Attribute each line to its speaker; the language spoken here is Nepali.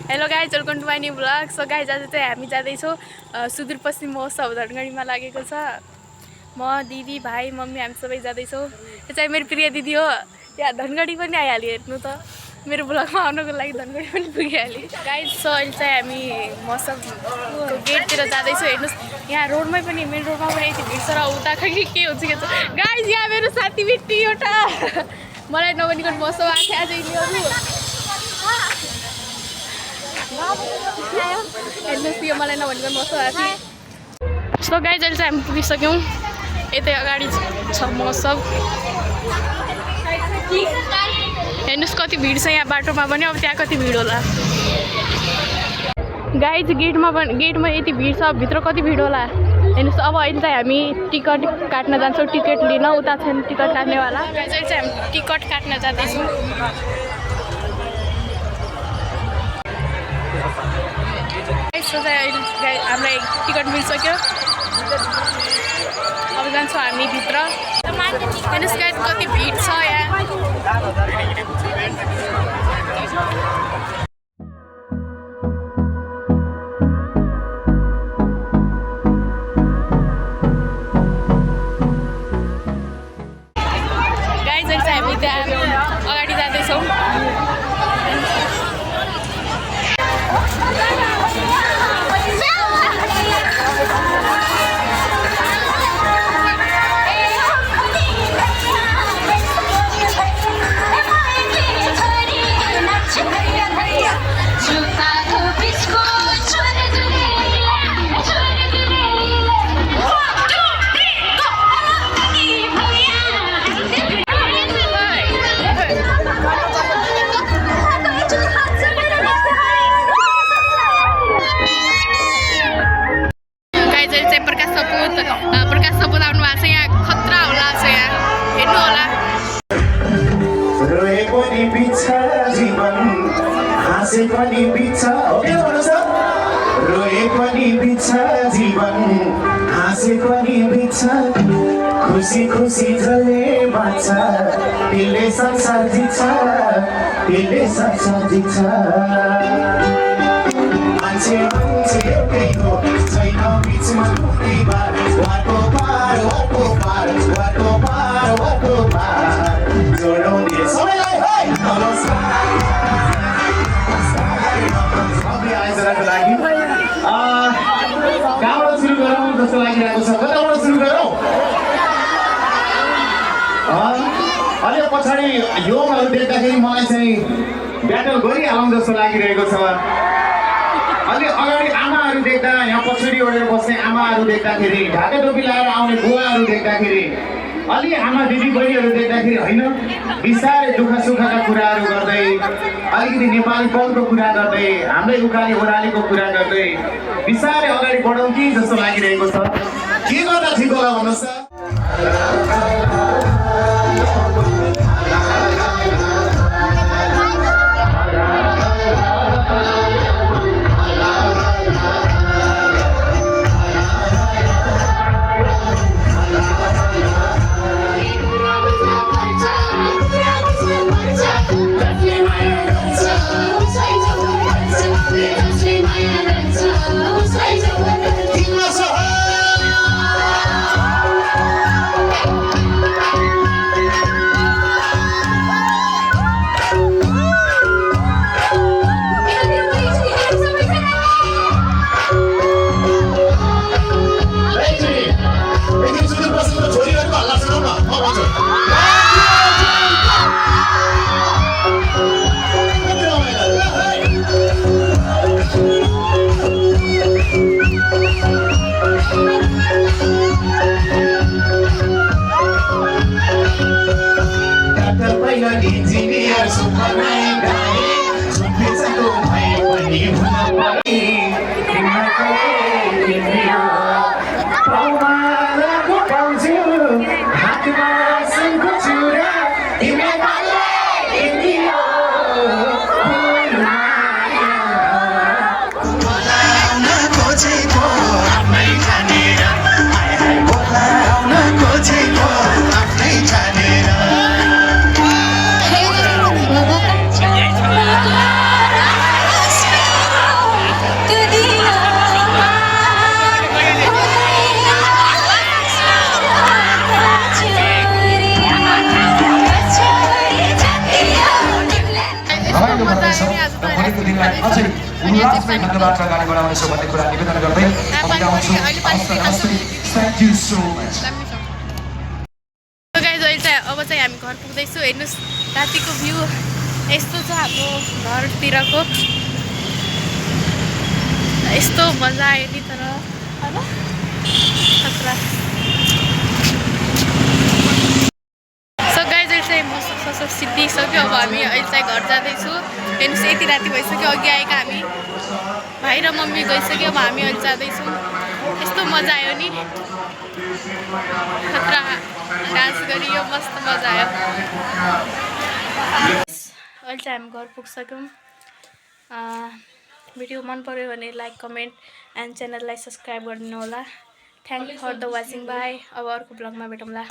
Speaker 1: Hello guys welcome to my new blog. So guys आज चाहिँ हामी जाँदैछौँ सुदूरपश्चिम महोत्सव धनगढीमा लागेको छ। म दिदी भाइ मम्मी हामी सबै जाँदैछौँ। यो चाहिँ मेरो प्रिय दिदी हो। यहाँ धनगढी पनि आइहाल्यो, हेर्नु त मेरो ब्लगमा आउनको लागि धनगढी पनि पुगिहाल्यो गाइज। सो अहिले चाहिँ हामी महोत्सवको गेटतिर जाँदैछौँ। हेर्नुहोस् यहाँ रोडमै पनि मेन रोडमा पनि यति भिड छ र उता खै के हुन्छ के छ गाइज। यहाँ मेरो साथी बिट्टी एउटा मलाई नभनीकन महोत्सव आएको थियो आज यिनीहरू। हेर्नुहोस् यो मलाई नभनेको महोत्सव आएको थियो। सो गाइज अहिले चाहिँ हामी पुगिसक्यौँ। यतै अगाडि छ महोत्सव। हेर्नुहोस् कति भिड छ यहाँ बाटोमा पनि। अब त्यहाँ कति भिड होला गाइज। गेटमा यति भिड छ, भित्र कति भिड होला हेर्नुहोस्। अब अहिले चाहिँ हामी टिकट काट्न जान्छौँ। टिकट लिन उता छैन टिकट काट्नेवाला। गाइज अहिले चाहिँ हामी टिकट काट्न जाँदैछौँ। हामीलाई टिकट मिलिसक्यो। अब जान्छौँ हामी भित्र। हेर्नुहोस् गाइज कति भिड छ यहाँ। गाइज अहिले चाहिँ हामी त्यहाँ अगाडि जाँदैछौँ। प्रकाश सपुत आउनु भएको छ। यहाँ खतरा होला छ, यहाँ हेर्नु होला।
Speaker 2: रोएको नि बित्छ जीवन, हाँसेको नि बित्छ, हो के भन्नुहोस् त? रोएको नि बित्छ जीवन, हाँसेको नि बित्छ, खुसी खुसी जसले बाँच्छ त्यसले संसार जित्छ, त्यसले संसार जित्छ। मान्छे मान्छे एउटै हो, छैन बिचमा कुनै बार। वाटो पार वाटो पार वाटो पार वाटो पार जोडाउने सबैलाई है नमस्कार। सबै आइजनाको लागि कहाँबाट सुरु गरौँ जस्तो लागिरहेको छ? कताबाट सुरु गरौँ? अलि पछाडि योगहरू देख्दाखेरि मलाई चाहिँ ब्याटल गरिहालौँ जस्तो लागिरहेको छ। अलि अगाडि आमाहरू देख्दा, यहाँ पछाडि ओढेर बस्ने आमाहरू देख्दाखेरि, ढाका टोपी लगाएर आउने बुवाहरू देख्दाखेरि, अलि आमा दिदी बहिनीहरू देख्दाखेरि होइन बिस्तारै दुःख सुखका कुराहरू गर्दै, अलिकति नेपाली पौडको कुरा गर्दै, हाम्रै उकाली ओह्रालीको कुरा गर्दै बिस्तारै अगाडि बढौँ कि जस्तो लागिरहेको छ। के गर्दा ठिक होला भन्नुहोस् त?
Speaker 3: आजको दिनलाई अझै उल्लासमय ढङ्गबाट अगाडि बढाउनेछौँ भन्ने कुरा निवेदन गर्दै म गाउँछु thank you so much.
Speaker 1: Guys अहिले चाहिँ अब चाहिँ हामी घर पुग्दैछु। हेर्नुहोस् रातिको भ्यू यस्तो छ हाम्रो घरतिरको। यस्तो मजा आयो नि तर होइन खतरा। सो गाइज अहिले चाहिँ म सब सिद्धिसक्यो। अब हामी अहिले चाहिँ घर जाँदैछु। हेर्नुहोस् यति राति भइसक्यो। अघि आएका हामी भाइ र मम्मी गइसक्यो। अब हामी अहिले जाँदैछौँ। यस्तो मजा आयो नि खतरा। डान्स गरियो मस्त मजा आयो। अहिले चाहिँ हामी घर पुगिसक्यौँ। भिडियो मन पर्यो भने लाइक कमेन्ट एन्ड च्यानललाई सब्सक्राइब गरिदिनु होला। Thank for the watching. Bye. अब अर्को ब्लगमा भेटौँला।